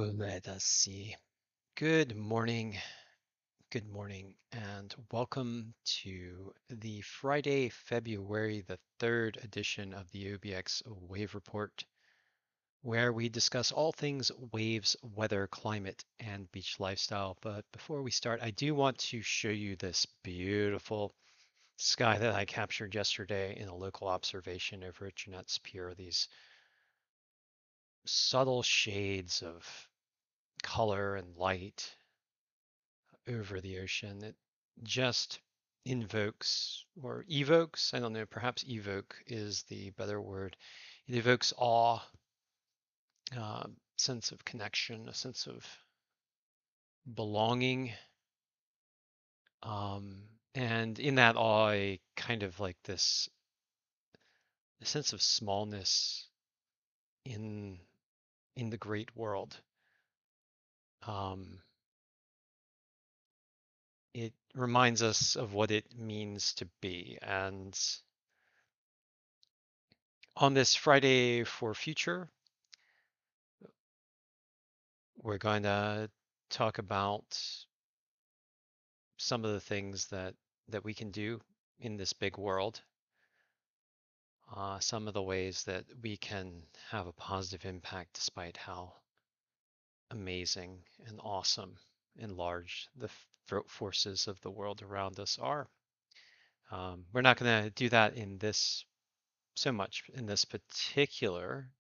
Let us see. Good morning, and welcome to the Friday, February the 3rd edition of the OBX Wave Report, where we discuss all things waves, weather, climate, and beach lifestyle. But before we start, I do want to show you this beautiful sky that I captured yesterday in a local observation over at Jeanette's Pier. These subtle shades of color and light over the ocean. It just invokes or evokes, I don't know, perhaps evoke is the better word. It evokes awe, sense of connection, a sense of belonging. And in that awe, a kind of like this a sense of smallness in in the great world. Um, it reminds us of what it means to be. And on this Friday for Future, we're going to talk about some of the things that we can do in this big world, some of the ways that we can have a positive impact despite how amazing and awesome and large the forces of the world around us are. We're not going to do that in this so much in this particular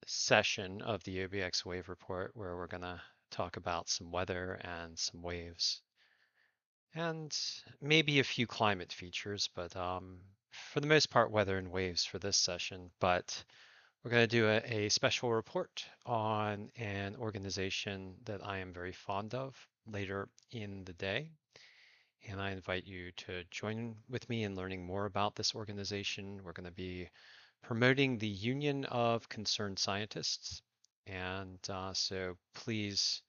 session of the OBX Wave Report, where we're going to talk about some weather and some waves and maybe a few climate features, but for the most part, weather and waves for this session. But we're going to do a special report on an organization that I am very fond of later in the day. And I invite you to join with me in learning more about this organization. We're going to be promoting the Union of Concerned Scientists. And so please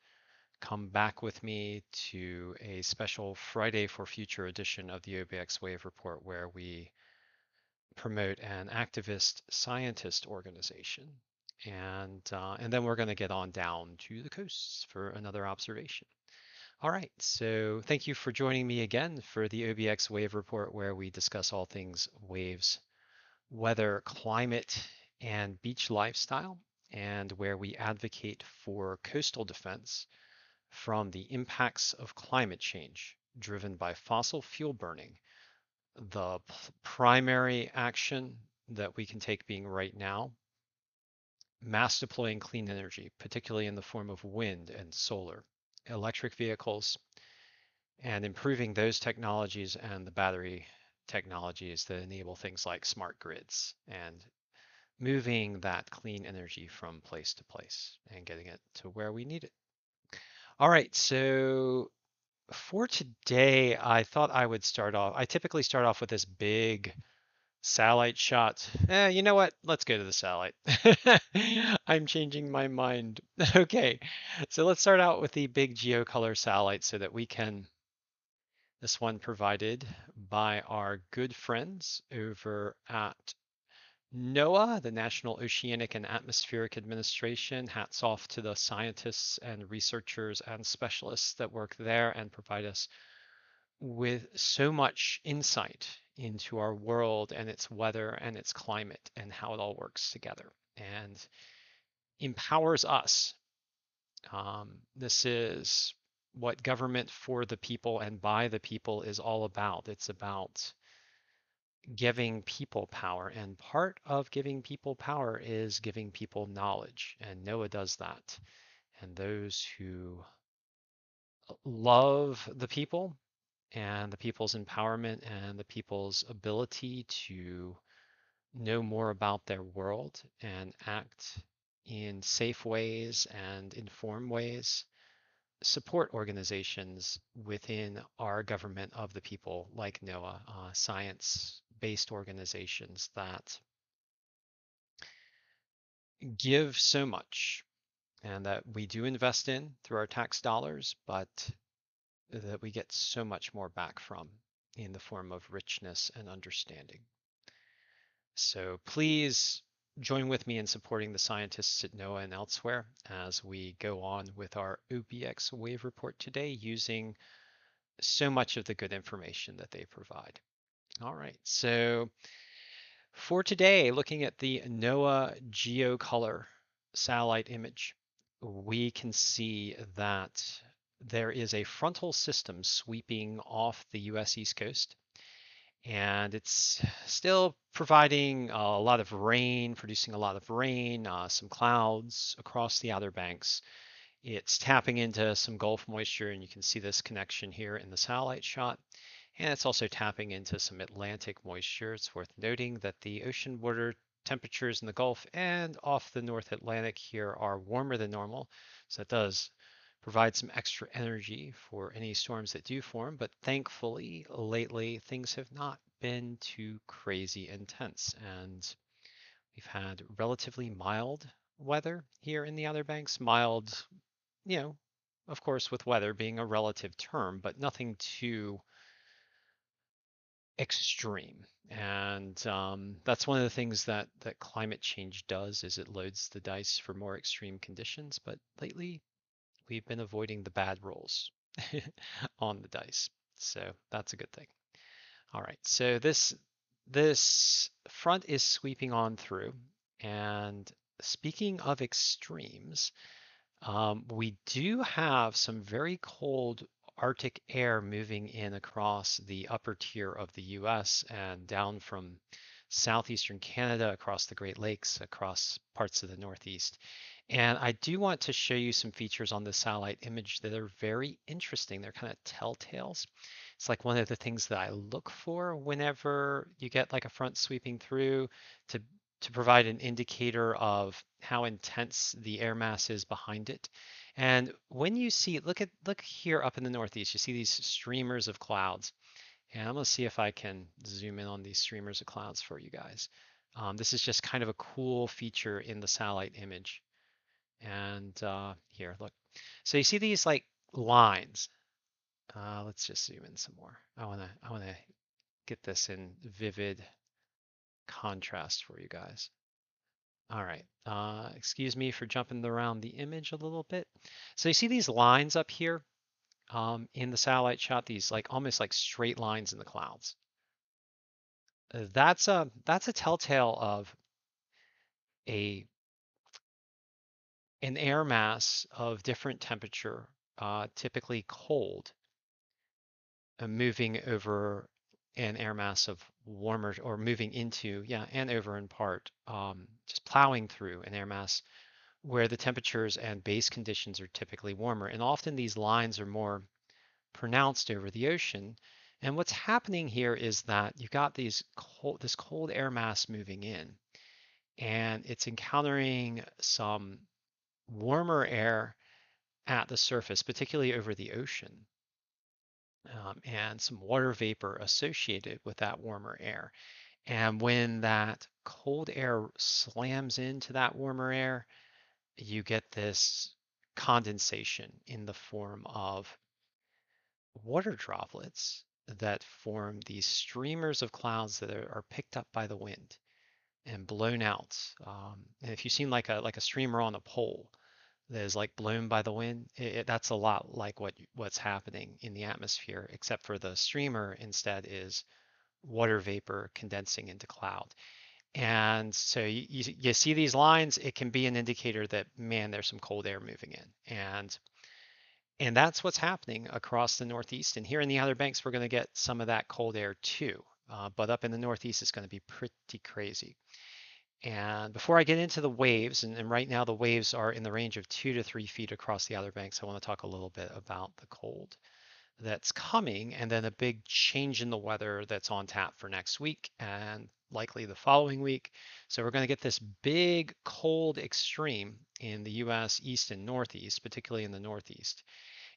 come back with me to a special Friday for Future edition of the OBX Wave Report, where we promote an activist scientist organization. And then we're going to get on down to the coasts for another observation. All right, so thank you for joining me again for the OBX Wave Report, where we discuss all things waves, weather, climate, and beach lifestyle, and where we advocate for coastal defense from the impacts of climate change driven by fossil fuel burning. The primary action that we can take being right now, mass deploying clean energy, particularly in the form of wind and solar, electric vehicles, and improving those technologies and the battery technologies that enable things like smart grids and moving that clean energy from place to place and getting it to where we need it. All right, so for today, I thought I would start off. I typically start off with this big satellite shot. You know what? Let's go to the satellite. I'm changing my mind. Okay, so let's start out with the big geocolor satellite so that we can. This one provided by our good friends over at NOAA, the National Oceanic and Atmospheric Administration. Hats off to the scientists and researchers and specialists that work there and provide us with so much insight into our world and its weather and its climate and how it all works together and empowers us. This is what government for the people and by the people is all about. It's about giving people power, and part of giving people power is giving people knowledge, and NOAA does that. And those who love the people and the people's empowerment and the people's ability to know more about their world and act in safe ways and informed ways, support organizations within our government of the people like NOAA, science-based organizations that give so much and that we do invest in through our tax dollars, but that we get so much more back from in the form of richness and understanding. So please join with me in supporting the scientists at NOAA and elsewhere as we go on with our OBX wave report today using so much of the good information that they provide. All right, so for today, looking at the NOAA GeoColor satellite image, we can see that there is a frontal system sweeping off the US East Coast, and it's still providing a lot of rain, producing a lot of rain, some clouds across the Outer Banks. It's tapping into some Gulf moisture, and you can see this connection here in the satellite shot. And it's also tapping into some Atlantic moisture. It's worth noting that the ocean water temperatures in the Gulf and off the North Atlantic here are warmer than normal. So that does provide some extra energy for any storms that do form. But thankfully, lately, things have not been too crazy intense. And we've had relatively mild weather here in the Outer Banks. Mild, you know, of course, with weather being a relative term, but nothing too extreme. And that's one of the things that climate change does is it loads the dice for more extreme conditions. But lately, we've been avoiding the bad rolls on the dice, so that's a good thing. All right, so this front is sweeping on through, and speaking of extremes, we do have some very cold Arctic air moving in across the upper tier of the US and down from southeastern Canada, across the Great Lakes, across parts of the Northeast. And I do want to show you some features on this satellite image that are very interesting. They're kind of telltales. It's like one of the things that I look for whenever you get like a front sweeping through to provide an indicator of how intense the air mass is behind it. And when you see, look here up in the Northeast, you see these streamers of clouds. And I'm gonna see if I can zoom in on these streamers of clouds for you guys. This is just kind of a cool feature in the satellite image. And here, look. So you see these like lines. Let's just zoom in some more. I wanna get this in vivid contrast for you guys. All right. Excuse me for jumping around the image a little bit. So you see these lines up here in the satellite shot, these like almost like straight lines in the clouds. That's a telltale of a an air mass of different temperature, typically cold, moving over an air mass of warmer or moving into, yeah, and over in part, just plowing through an air mass where the temperatures and base conditions are typically warmer. And often these lines are more pronounced over the ocean. And what's happening here is that you've got this cold air mass moving in, and it's encountering some warmer air at the surface, particularly over the ocean, and some water vapor associated with that warmer air. And when that cold air slams into that warmer air, you get this condensation in the form of water droplets that form these streamers of clouds that are picked up by the wind and blown out. And if you've seen like a streamer on a pole that is like blown by the wind, that's a lot like what's happening in the atmosphere, except for the streamer instead is water vapor condensing into cloud. And so you see these lines, it can be an indicator that, man, there's some cold air moving in. And that's what's happening across the Northeast. And here in the Outer Banks, we're going to get some of that cold air too. But up in the Northeast, it's going to be pretty crazy. And before I get into the waves, and right now the waves are in the range of 2 to 3 feet across the Outer Banks, I want to talk a little bit about the cold that's coming, and then a big change in the weather that's on tap for next week and likely the following week. So we're going to get this big cold extreme in the US East and Northeast, particularly in the Northeast.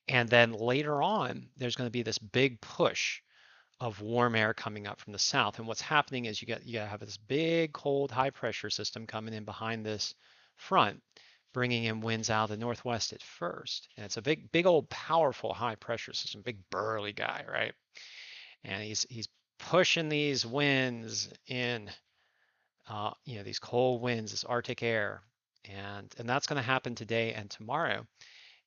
And then later on, there's going to be this big push of warm air coming up from the south. And what's happening is you have this big cold high pressure system coming in behind this front, bringing in winds out of the northwest at first. And it's a big old powerful high pressure system, big burly guy, right? And he's pushing these winds in these cold winds, this Arctic air, and that's going to happen today and tomorrow.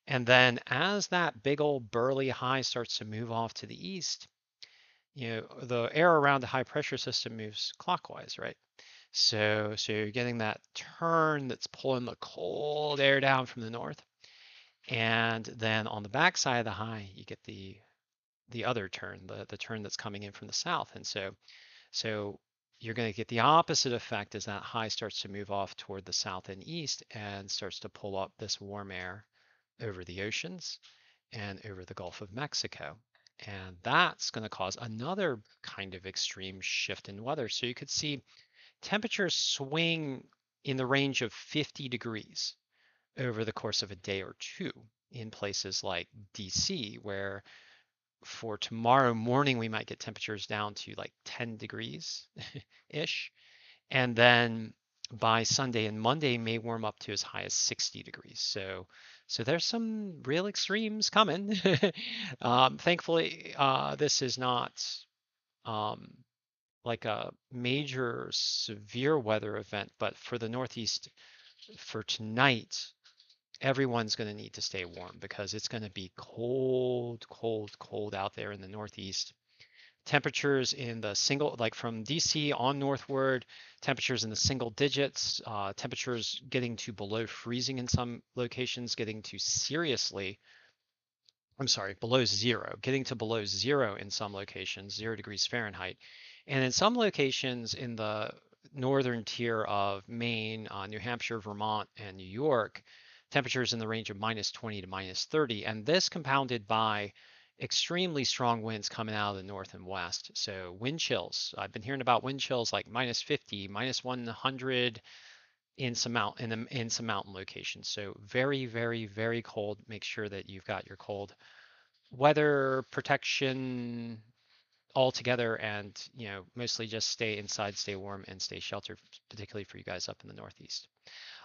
And then as that big old burly high starts to move off to the east, the air around the high pressure system moves clockwise, right? So you're getting that turn that's pulling the cold air down from the north. And then on the backside of the high, you get the other turn, the turn that's coming in from the south. And so you're going to get the opposite effect as that high starts to move off toward the south and east and starts to pull up this warm air over the oceans and over the Gulf of Mexico. And that's going to cause another kind of extreme shift in weather. So you could see temperatures swing in the range of 50 degrees over the course of a day or two in places like DC, where for tomorrow morning we might get temperatures down to like 10 degrees ish. And then by Sunday and Monday may warm up to as high as 60 degrees. So there's some real extremes coming. Thankfully, this is not um, like a major severe weather event, but for the Northeast for tonight, everyone's going to need to stay warm because it's going to be cold, cold, cold out there in the Northeast. Temperatures in the single, like from DC on northward, temperatures in the single digits, temperatures getting to below freezing in some locations, getting to seriously, I'm sorry, below zero, getting to below zero in some locations, 0 degrees Fahrenheit. And in some locations in the northern tier of Maine, New Hampshire, Vermont, and New York, temperatures in the range of -20 to -30. And this compounded by extremely strong winds coming out of the north and west. So wind chills. I've been hearing about wind chills like -50, -100 in some mountain locations. So very, very, very cold. Make sure that you've got your cold weather protection all together, and mostly just stay inside, stay warm, and stay sheltered, particularly for you guys up in the Northeast.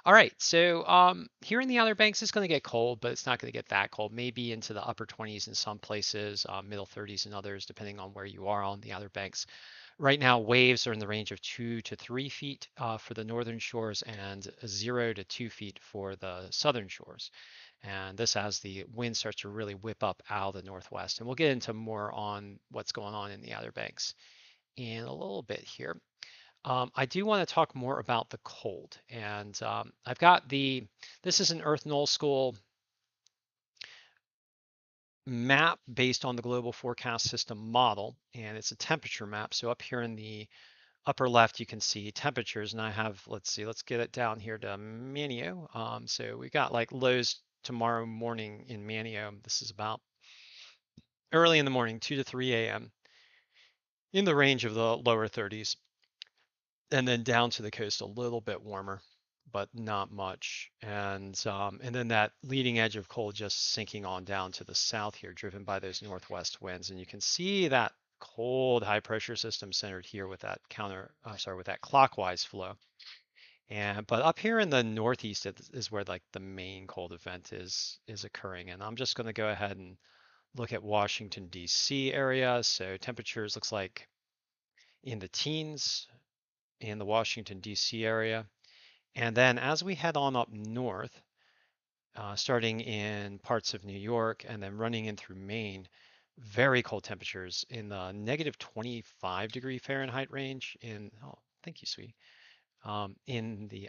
All right, so here in the Outer Banks, it's going to get cold, but it's not going to get that cold. Maybe into the upper 20s in some places, middle 30s in others, depending on where you are on the Outer Banks. Right now, waves are in the range of 2 to 3 feet for the northern shores and 0 to 2 feet for the southern shores. And this as the wind starts to really whip up out of the northwest. And we'll get into more on what's going on in the Outer Banks in a little bit here. I do want to talk more about the cold. And I've got this is an Earth Null School map based on the global forecast system model, and it's a temperature map. So up here in the upper left, you can see temperatures, and I have, let's see, let's get it down here to Manio. So we got like lows tomorrow morning in Manio. This is about early in the morning, 2 to 3 a.m. in the range of the lower 30s, and then down to the coast a little bit warmer, but not much. And then that leading edge of cold just sinking on down to the south here, driven by those northwest winds. And you can see that cold high pressure system centered here with that with that clockwise flow. But up here in the northeast is where like the main cold event is occurring. And I'm just going to go ahead and look at Washington, D.C. area. So temperatures looks like in the teens in the Washington, D.C. area. And then as we head on up north, starting in parts of New York and then running in through Maine, very cold temperatures in the -25 degree Fahrenheit range oh, thank you, sweetie. I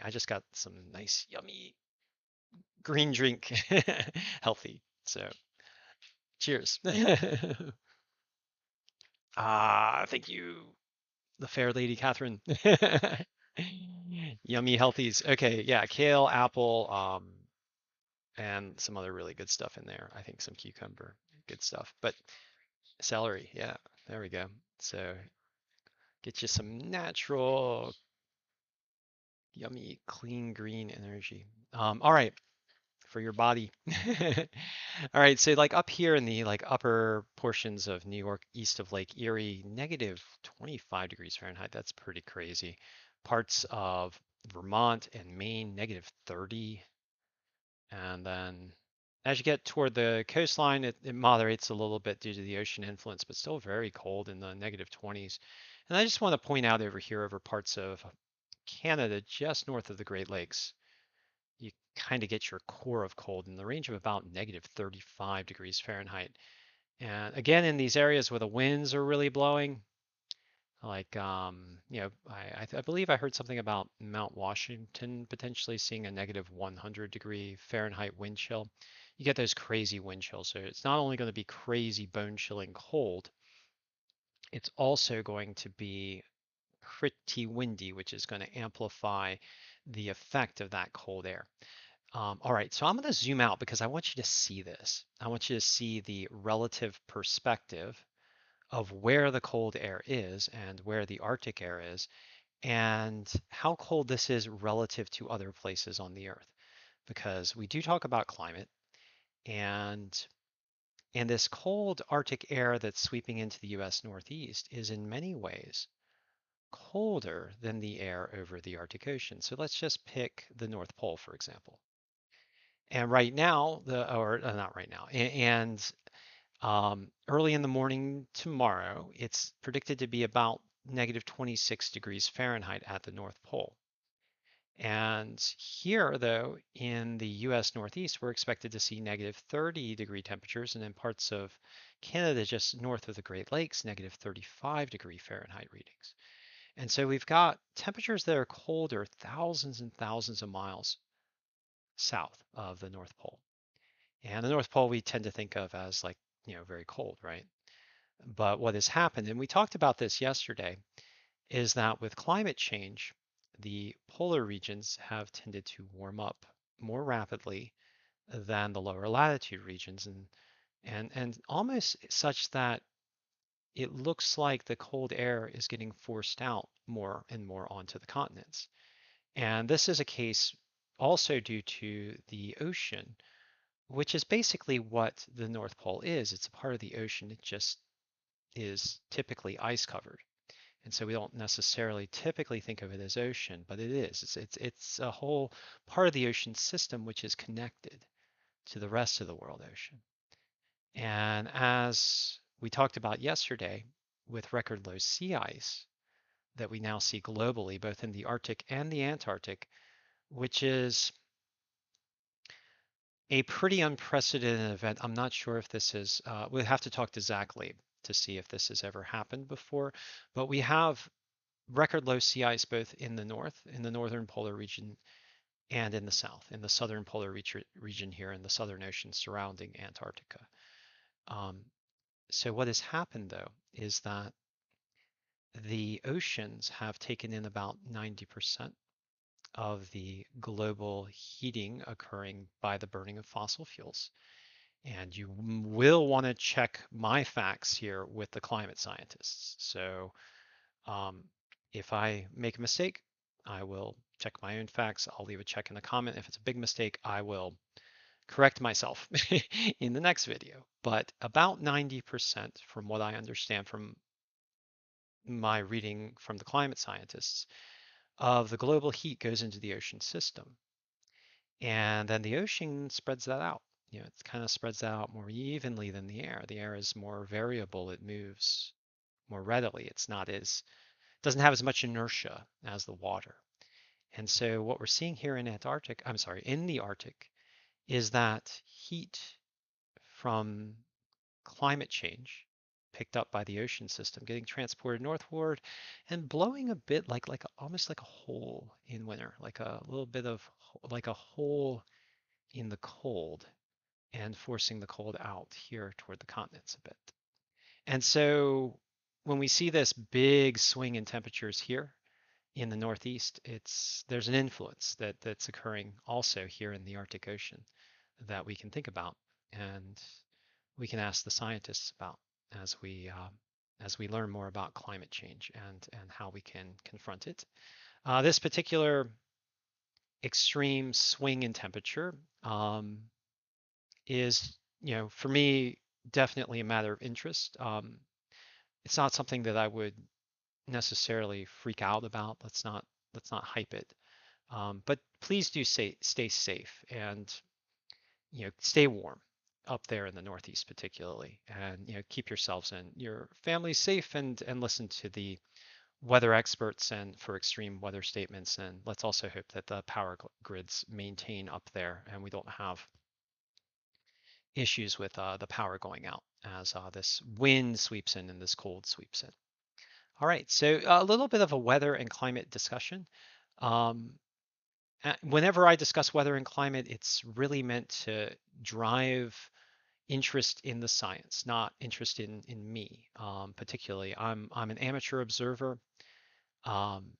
just got some nice, yummy green drink, healthy. So cheers. Thank you, the fair lady, Catherine. Yummy healthies. Okay, yeah, kale, apple, and some other really good stuff in there. I think some cucumber, good stuff. But celery, yeah, there we go. So get you some natural, yummy, clean green energy. All right, for your body. All right, so like up here in the like upper portions of New York, east of Lake Erie, -25 degrees Fahrenheit. That's pretty crazy. Parts of Vermont and Maine, -30. And then as you get toward the coastline, it moderates a little bit due to the ocean influence, but still very cold in the -20s. And I just want to point out over here over parts of Canada, just north of the Great Lakes, you kind of get your core of cold in the range of about negative 35 degrees Fahrenheit. And again, in these areas where the winds are really blowing, like, I believe I heard something about Mount Washington potentially seeing a negative 100-degree Fahrenheit wind chill. You get those crazy wind chills. So it's not only going to be crazy bone-chilling cold, it's also going to be pretty windy, which is going to amplify the effect of that cold air. All right, so I'm going to zoom out because I want you to see this. I want you to see the relative perspective of where the cold air is and where the Arctic air is, and how cold this is relative to other places on the Earth. Because we do talk about climate, and this cold Arctic air that's sweeping into the US Northeast is in many ways colder than the air over the Arctic Ocean. So let's just pick the North Pole, for example. And right now, or not right now, and early in the morning tomorrow, it's predicted to be about negative 26 degrees Fahrenheit at the North Pole. And here, though, in the US Northeast, we're expected to see negative 30-degree temperatures, and in parts of Canada just north of the Great Lakes, negative 35-degree Fahrenheit readings. And so we've got temperatures that are colder thousands and thousands of miles south of the North Pole. And the North Pole we tend to think of as like, very cold, right? But what has happened, and we talked about this yesterday, is that with climate change, the polar regions have tended to warm up more rapidly than the lower latitude regions, and almost such that it looks like the cold air is getting forced out more and more onto the continents. And this is a case also due to the ocean, which is basically what the North Pole is. It's a part of the ocean. It just is typically ice covered. And so we don't necessarily typically think of it as ocean, but it is. It's a whole part of the ocean system which is connected to the rest of the world ocean. And as we talked about yesterday, with record low sea ice that we now see globally, both in the Arctic and the Antarctic, which is a pretty unprecedented event. I'm not sure if this is, we'll have to talk to Zach Labe to see if this has ever happened before, but we have record low sea ice both in the north, in the northern polar region, and in the south, in the southern polar region here in the Southern Ocean surrounding Antarctica. So what has happened though is that the oceans have taken in about 90% of the global heating occurring by the burning of fossil fuels. And you will want to check my facts here with the climate scientists. So if I make a mistake, I will check my own facts. I'll leave a check in the comment. If it's a big mistake, I will correct myself in the next video. But about 90%, from what I understand from my reading from the climate scientists, of the global heat goes into the ocean system. And then the ocean spreads that out. It kind of spreads that out more evenly than the air. The air is more variable. It moves more readily. It's not as, doesn't have as much inertia as the water. And so what we're seeing here in in the Arctic, is that heat from climate change picked up by the ocean system getting transported northward and blowing a bit like almost like a hole in winter, like a little bit of like a hole in the cold, and forcing the cold out here toward the continents a bit. And so when we see this big swing in temperatures here in the Northeast, there's an influence that's occurring also here in the Arctic Ocean that we can think about and we can ask the scientists about as we learn more about climate change and how we can confront it. This particular extreme swing in temperature is, for me, definitely a matter of interest. It's not something that I would necessarily freak out about. Let's not hype it. But please do stay safe and stay warm up there in the Northeast particularly, and keep yourselves and your family safe and listen to the weather experts and for extreme weather statements. And let's also hope that the power grids maintain up there and we don't have issues with the power going out as this wind sweeps in and this cold sweeps in. All right, so a little bit of a weather and climate discussion. Um, Whenever I discuss weather and climate, it's really meant to drive interest in the science, not interest in me particularly. I'm an amateur observer. Um,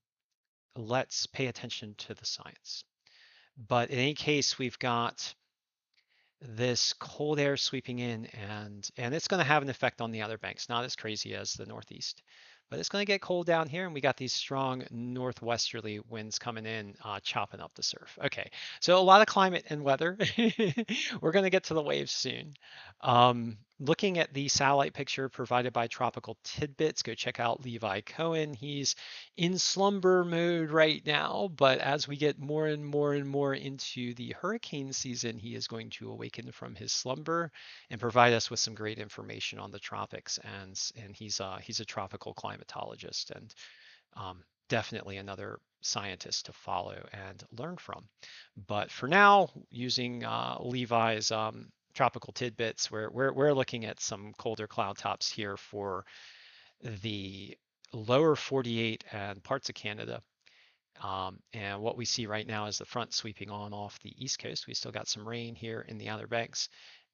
let's pay attention to the science. But in any case, we've got this cold air sweeping in and it's going to have an effect on the Outer Banks, not as crazy as the Northeast. But it's going to get cold down here, and we got these strong northwesterly winds coming in, chopping up the surf. Okay, so a lot of climate and weather. We're going to get to the waves soon. Looking at the satellite picture provided by Tropical Tidbits, go check out Levi Cohen. He's in slumber mode right now, but as we get more and more and more into the hurricane season, he is going to awaken from his slumber and provide us with some great information on the tropics. And he's a tropical climatologist and definitely another scientist to follow and learn from. But for now, using Levi's tropical tidbits, we're looking at some colder cloud tops here for the lower 48 and parts of Canada. And what we see right now is the front sweeping on off the east coast. We still got some rain here in the Outer Banks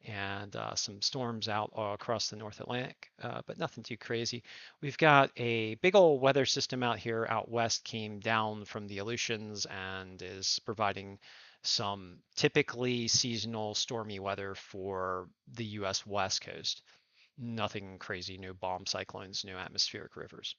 and some storms out across the North Atlantic, but nothing too crazy. We've got a big old weather system out here out west, came down from the Aleutians and is providing some typically seasonal stormy weather for the US West Coast. Nothing crazy, no bomb cyclones, no atmospheric rivers.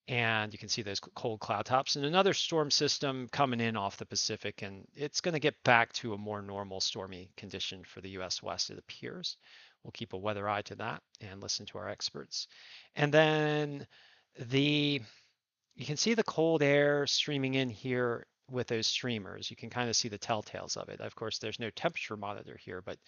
And you can see those cold cloud tops and another storm system coming in off the Pacific, and it's going to get back to a more normal stormy condition for the US West, it appears. We'll keep a weather eye to that and listen to our experts. And then the you can see the cold air streaming in here with those streamers. You can kind of see the telltales of it. Of course, there's no temperature monitor here, but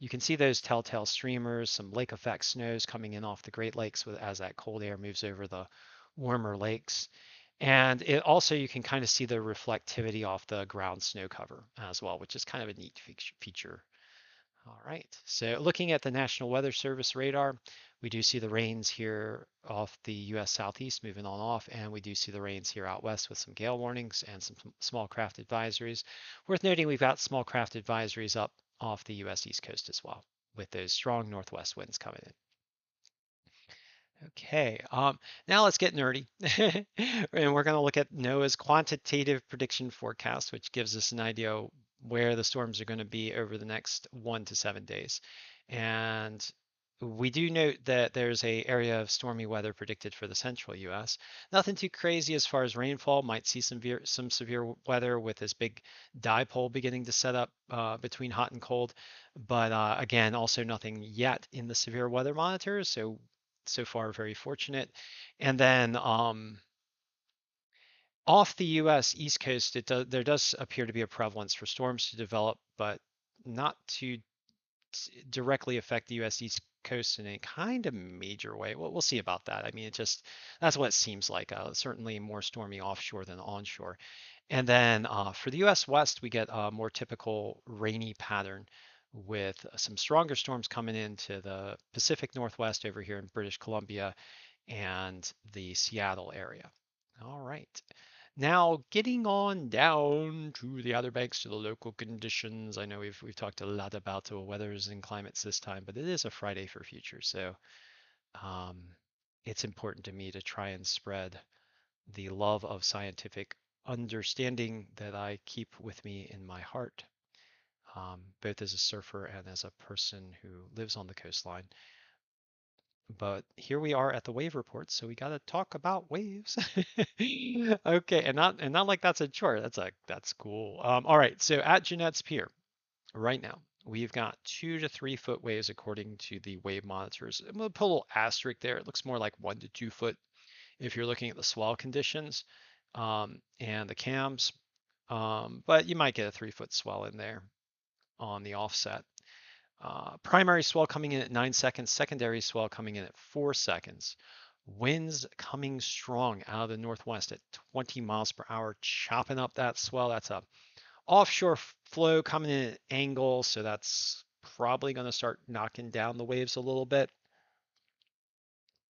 you can see those telltale streamers, some lake effect snows coming in off the Great Lakes as that cold air moves over the warmer lakes. And it also, you can kind of see the reflectivity off the ground snow cover as well, which is kind of a neat feature. All right, so looking at the National Weather Service radar, we do see the rains here off the US Southeast moving on off, and we do see the rains here out west with some gale warnings and some small craft advisories. Worth noting, we've got small craft advisories up off the US East Coast as well, with those strong northwest winds coming in. Okay, now let's get nerdy. And we're going to look at NOAA's quantitative prediction forecast, which gives us an idea where the storms are going to be over the next 1 to 7 days. And we do note that there's a area of stormy weather predicted for the central U.S. Nothing too crazy as far as rainfall. Might see some severe weather with this big dipole beginning to set up between hot and cold. But again, also nothing yet in the severe weather monitors. So far, very fortunate. And then off the U.S. East Coast, there does appear to be a prevalence for storms to develop, but not to directly affect the U.S. East Coast in a kind of major way. We'll see about that. I mean, that's what it seems like. Certainly more stormy offshore than onshore. And then for the U.S. West, we get a more typical rainy pattern with some stronger storms coming into the Pacific Northwest over here in British Columbia and the Seattle area. All right. Now, getting on down to the Outer Banks to the local conditions. I know we've talked a lot about the weathers and climates this time, but it is a Friday for Future, so um, it's important to me to try and spread the love of scientific understanding that I keep with me in my heart, both as a surfer and as a person who lives on the coastline. But here we are at the wave report, so we got to talk about waves. Okay, and not like that's a chore. That's cool. All right, so at Jeanette's Pier right now, we've got 2 to 3 foot waves according to the wave monitors. I'm gonna put a little asterisk there. It looks more like 1 to 2 foot if you're looking at the swell conditions and the cams, but you might get a 3 foot swell in there on the offset. Primary swell coming in at 9 seconds, secondary swell coming in at 4 seconds. Winds coming strong out of the northwest at 20 miles per hour, chopping up that swell. That's a offshore flow coming in at an angle, so that's probably going to start knocking down the waves a little bit.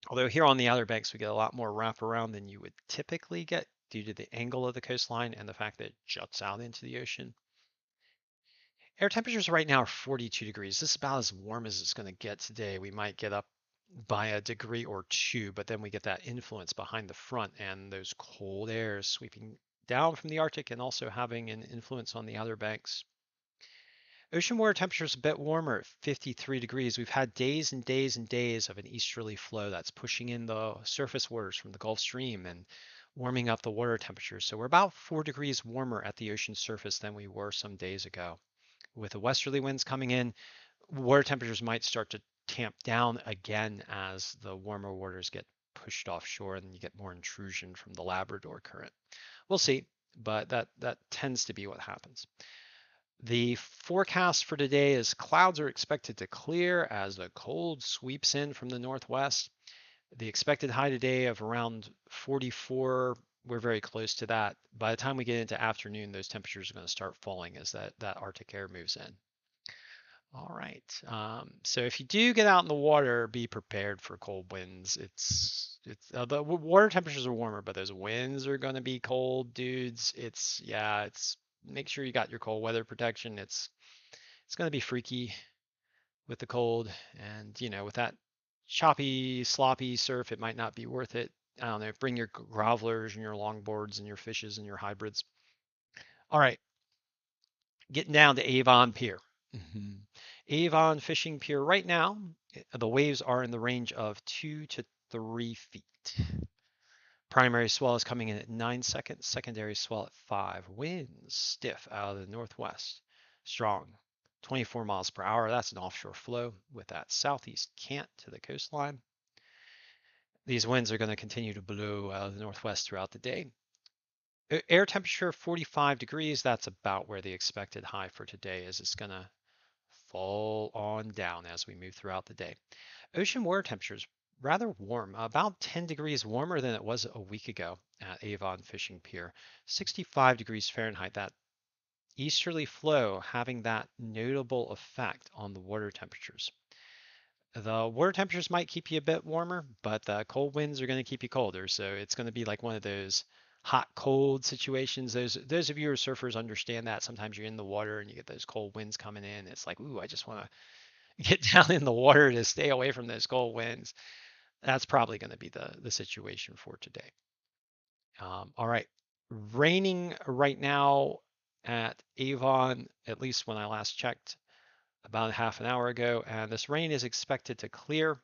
Although here on the Outer Banks, we get a lot more wraparound than you would typically get due to the angle of the coastline and the fact that it juts out into the ocean. Air temperatures right now are 42 degrees. This is about as warm as it's going to get today. We might get up by a degree or two, but then we get that influence behind the front and those cold airs sweeping down from the Arctic and also having an influence on the Outer Banks. Ocean water temperature is a bit warmer at 53 degrees. We've had days and days and days of an easterly flow that's pushing in the surface waters from the Gulf Stream and warming up the water temperature. So we're about 4 degrees warmer at the ocean surface than we were some days ago. With the westerly winds coming in, water temperatures might start to tamp down again as the warmer waters get pushed offshore and you get more intrusion from the Labrador current. We'll see, but that tends to be what happens. The forecast for today is clouds are expected to clear as the cold sweeps in from the northwest. The expected high today of around 44, we're very close to that. By the time we get into afternoon, those temperatures are going to start falling as that Arctic air moves in. All right. So if you do get out in the water, be prepared for cold winds. It's the water temperatures are warmer, but those winds are going to be cold, dudes. It's make sure you got your cold weather protection. It's going to be freaky with the cold, and with that choppy, sloppy surf, it might not be worth it. I don't know. Bring your grovelers and your longboards and your fishes and your hybrids. All right, getting down to Avon Pier. Avon Fishing Pier right now, the waves are in the range of 2 to 3 feet. Primary swell is coming in at 9 seconds, secondary swell at 5. Winds stiff out of the northwest, strong, 24 miles per hour. That's an offshore flow with that southeast cant to the coastline. These winds are going to continue to blow out of the northwest throughout the day. Air temperature 45 degrees. That's about where the expected high for today is. It's going to fall on down as we move throughout the day. Ocean water temperatures rather warm, about 10 degrees warmer than it was a week ago at Avon Fishing Pier. 65 degrees Fahrenheit. That easterly flow having that notable effect on the water temperatures. The water temperatures might keep you a bit warmer, but the cold winds are going to keep you colder. So it's going to be like one of those hot cold situations. Those of you who are surfers understand that. Sometimes you're in the water and you get those cold winds coming in. It's like, ooh, I just want to get down in the water to stay away from those cold winds. That's probably going to be the situation for today. All right, raining right now at Avon, at least when I last checked about half an hour ago, and this rain is expected to clear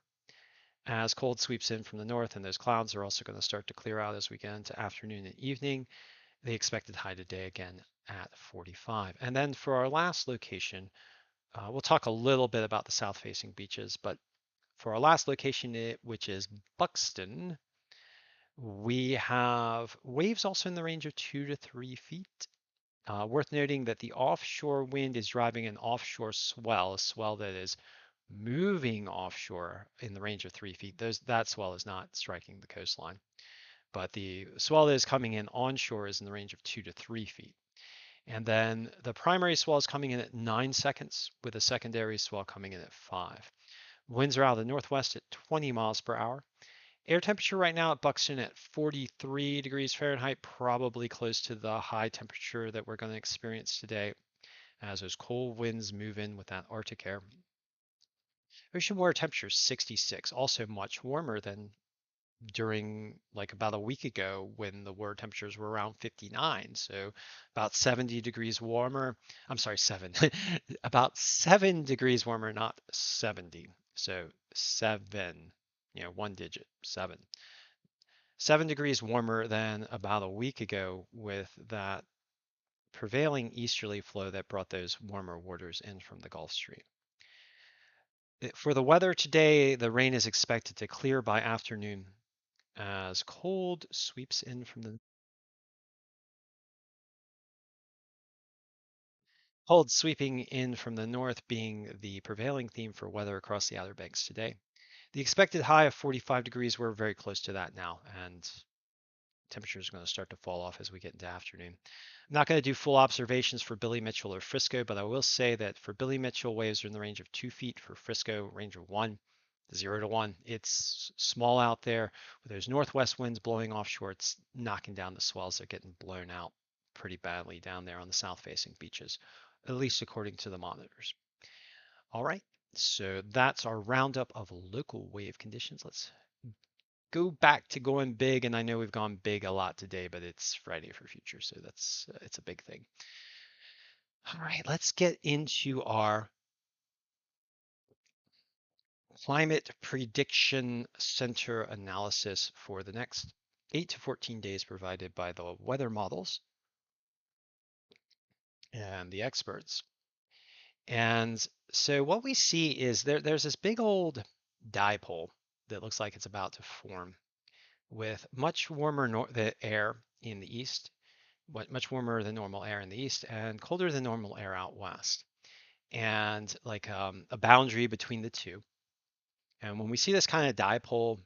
as cold sweeps in from the north, and those clouds are also going to start to clear out as we get into afternoon and evening. The expected high today again at 45. And then for our last location, we'll talk a little bit about the south-facing beaches, but for our last location, which is Buxton, we have waves also in the range of 2 to 3 feet. Worth noting that the offshore wind is driving an offshore swell, a swell that is moving offshore in the range of 3 feet. That swell is not striking the coastline, but the swell that is coming in onshore is in the range of 2 to 3 feet. And then the primary swell is coming in at 9 seconds with a secondary swell coming in at 5. Winds are out of the northwest at 20 miles per hour. Air temperature right now at Buxton at 43 degrees Fahrenheit, probably close to the high temperature that we're going to experience today as those cold winds move in with that Arctic air. Ocean water temperature 66, also much warmer than during like about a week ago when the water temperatures were around 59. So about 70 degrees warmer. I'm sorry, 7. About 7 degrees warmer, not 70. So 7, one digit, 7. 7 degrees warmer than about a week ago with that prevailing easterly flow that brought those warmer waters in from the Gulf Stream. For the weather today, the rain is expected to clear by afternoon as cold sweeps in from the cold sweeping in from the north being the prevailing theme for weather across the Outer Banks today. The expected high of 45 degrees, we're very close to that now, and temperature is going to start to fall off as we get into afternoon. I'm not going to do full observations for Billy Mitchell or Frisco, but I will say that for Billy Mitchell, waves are in the range of 2 feet. For Frisco, range of 0 to 1. It's small out there with those northwest winds blowing offshore. It's knocking down the swells. They're getting blown out pretty badly down there on the south-facing beaches, at least according to the monitors. All right, so that's our roundup of local wave conditions. Let's go back to going big, and I know we've gone big a lot today, but it's Friday for future, so that's it's a big thing. All right, let's get into our climate prediction center analysis for the next 8 to 14 days provided by the weather models and the experts. And so what we see is there's this big old dipole that looks like it's about to form with much warmer the air in the east, much warmer than normal air in the east, and colder than normal air out west, and like a boundary between the two. And when we see this kind of dipole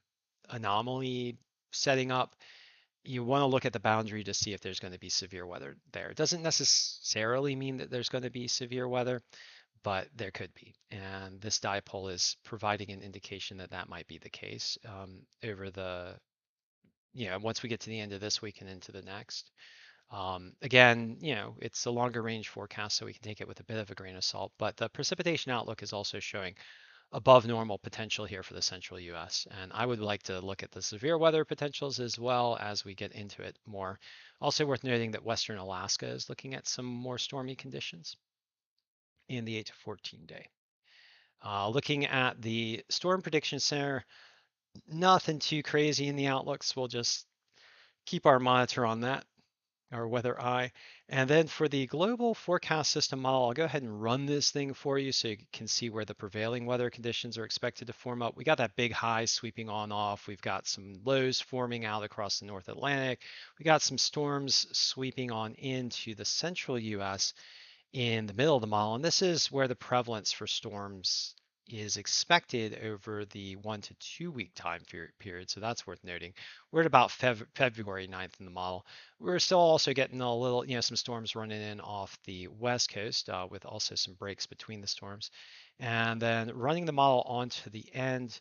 anomaly setting up, you want to look at the boundary to see if there's going to be severe weather there. It doesn't necessarily mean that there's going to be severe weather, but there could be. And this dipole is providing an indication that that might be the case over the, once we get to the end of this week and into the next. Again, it's a longer range forecast, so we can take it with a bit of a grain of salt, but the precipitation outlook is also showing above normal potential here for the central US. And I would like to look at the severe weather potentials as well as we get into it more. Also worth noting that Western Alaska is looking at some more stormy conditions in the 8 to 14 day. Looking at the Storm Prediction Center, nothing too crazy in the outlooks. We'll just keep our monitor on that, our weather eye. And then for the global forecast system model, I'll go ahead and run this thing for you so you can see where the prevailing weather conditions are expected to form up. We got that big high sweeping on off. We've got some lows forming out across the North Atlantic. We got some storms sweeping on into the central US in the middle of the model. And this is where the prevalence for storms is expected over the 1 to 2 week time period. So that's worth noting. We're at about February 9th in the model. We're still also getting a little, some storms running in off the West Coast with also some breaks between the storms. And then running the model onto the end,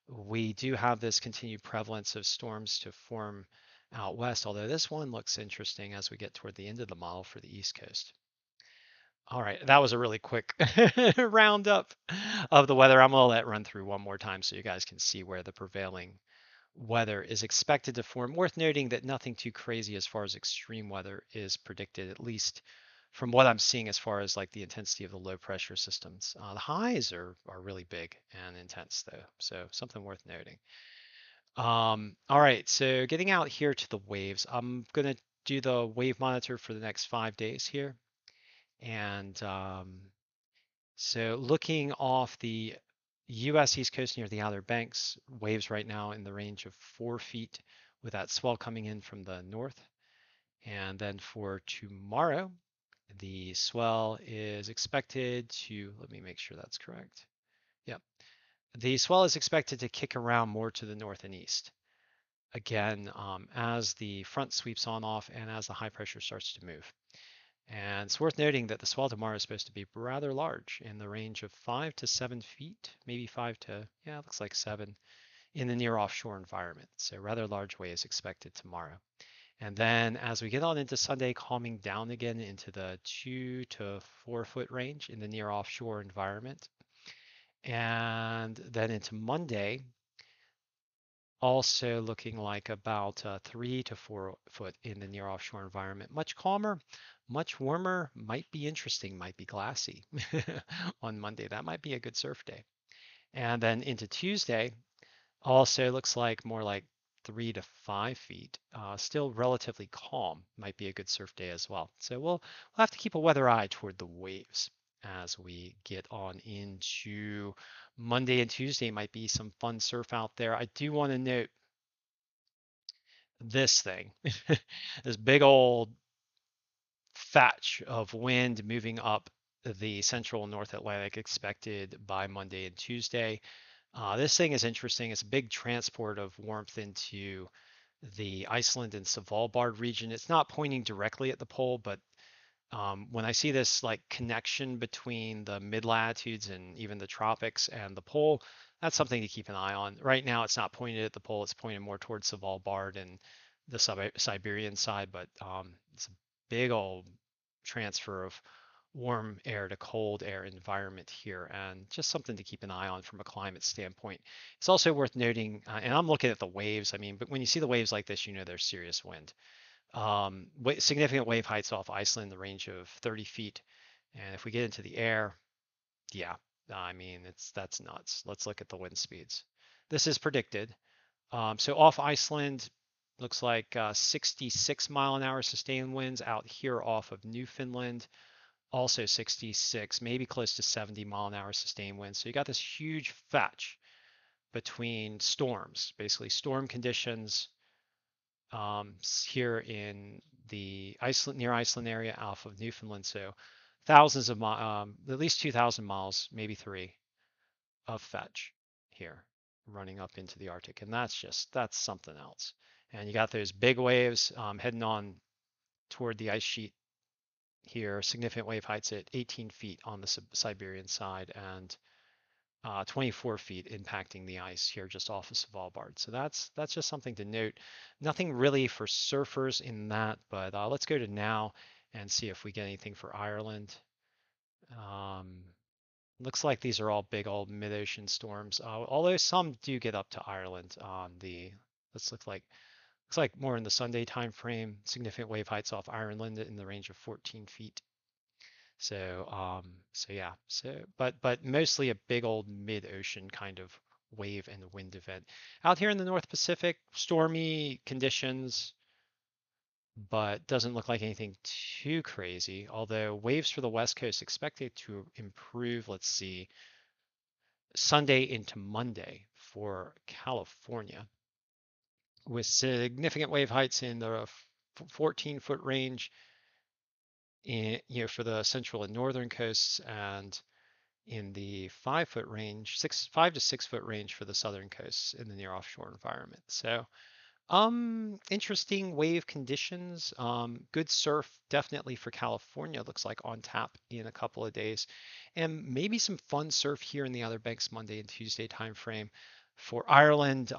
we do have this continued prevalence of storms to form out west, although this one looks interesting as we get toward the end of the model for the East Coast. All right, that was a really quick roundup of the weather. I'm going to let it run through one more time so you guys can see where the prevailing weather is expected to form. Worth noting that nothing too crazy as far as extreme weather is predicted, at least from what I'm seeing as far as like the intensity of the low pressure systems. The highs are really big and intense though, so something worth noting. All right, so getting out here to the waves, I'm going to do the wave monitor for the next 5 days here. And so looking off the US East Coast near the Outer Banks, waves right now in the range of 4 feet with that swell coming in from the north. And then for tomorrow, the swell is expected to, let me make sure that's correct. Yep. The swell is expected to kick around more to the north and east. Again, as the front sweeps on off and as the high pressure starts to move. And it's worth noting that the swell tomorrow is supposed to be rather large in the range of 5 to 7 feet, maybe 5 to, yeah, it looks like 7 in the near offshore environment. So rather large wave is expected tomorrow. And then as we get on into Sunday, calming down again into the 2 to 4 foot range in the near offshore environment. And then into Monday, also looking like about 3 to 4 foot in the near offshore environment. Much calmer, much warmer, might be interesting, might be glassy on Monday. That might be a good surf day. And then into Tuesday, also looks like more like 3 to 5 feet. Still relatively calm, might be a good surf day as well. So we'll have to keep a weather eye toward the waves as we get on into Monday and Tuesday. Might be some fun surf out there. I do want to note this thing, this big old thatch of wind moving up the central North Atlantic expected by Monday and Tuesday. This thing is interesting. It's a big transport of warmth into the Iceland and Svalbard region. It's not pointing directly at the pole, but when I see this like connection between the mid latitudes and even the tropics and the pole, that's something to keep an eye on. Right now, it's not pointed at the pole; it's pointed more towards Svalbard and the Siberian side. But it's a big old transfer of warm air to cold air environment here, and just something to keep an eye on from a climate standpoint. It's also worth noting, and I'm looking at the waves. I mean, but when you see the waves like this, you know there's serious wind. Significant wave heights off Iceland, the range of 30 feet. And if we get into the air, yeah, I mean, that's nuts. Let's look at the wind speeds. This is predicted. So off Iceland, looks like 66-mile-an-hour sustained winds out here off of Newfoundland, also 66, maybe close to 70-mile-an-hour sustained winds. So you got this huge fetch between storms, basically storm conditions here in the Iceland near Iceland area off of Newfoundland. So thousands of at least 2,000 miles, maybe three of fetch here running up into the Arctic, and that's something else. And you got those big waves heading on toward the ice sheet here. Significant wave heights at 18 feet on the Siberian side, and 24 feet impacting the ice here just off of Svalbard. So that's just something to note. Nothing really for surfers in that, but let's go to now and see if we get anything for Ireland. Um, Looks like these are all big old mid-ocean storms, although some do get up to Ireland on the, let's looks like more in the Sunday time frame, significant wave heights off Ireland in the range of 14 feet. So yeah, but mostly a big old mid-ocean kind of wave and wind event. Out here in the North Pacific, stormy conditions, but doesn't look like anything too crazy. Although waves for the West Coast expected to improve, let's see, Sunday into Monday for California, with significant wave heights in the 14-foot range for the central and northern coasts, and in the 5-foot range, 5 to 6 foot range for the southern coasts in the near offshore environment. So, interesting wave conditions. Good surf definitely for California. Looks like on tap in a couple of days, and maybe some fun surf here in the Outer Banks Monday and Tuesday timeframe. For Ireland,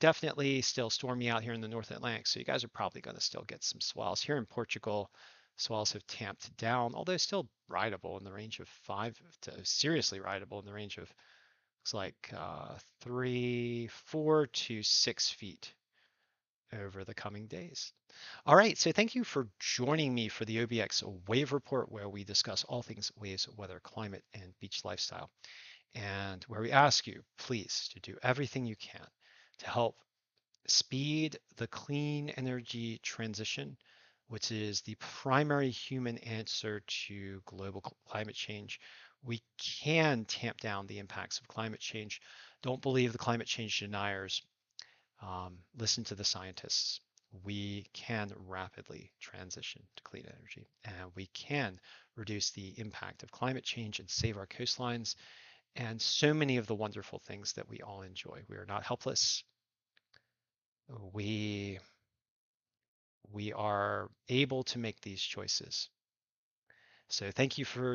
definitely still stormy out here in the North Atlantic, so you guys are probably going to still get some swells. Here in Portugal, swells have tamped down, although still rideable in the range of 5 to seriously rideable in the range of looks like 4 to 6 feet over the coming days. All right, so thank you for joining me for the OBX Wave Report, where we discuss all things waves, weather, climate, and beach lifestyle, and where we ask you, please, to do everything you can to help speed the clean energy transition, which is the primary human answer to global climate change. We can tamp down the impacts of climate change. Don't believe the climate change deniers. Listen to the scientists. We can rapidly transition to clean energy, and we can reduce the impact of climate change and save our coastlines and so many of the wonderful things that we all enjoy. We are not helpless. We we are able to make these choices. So thank you for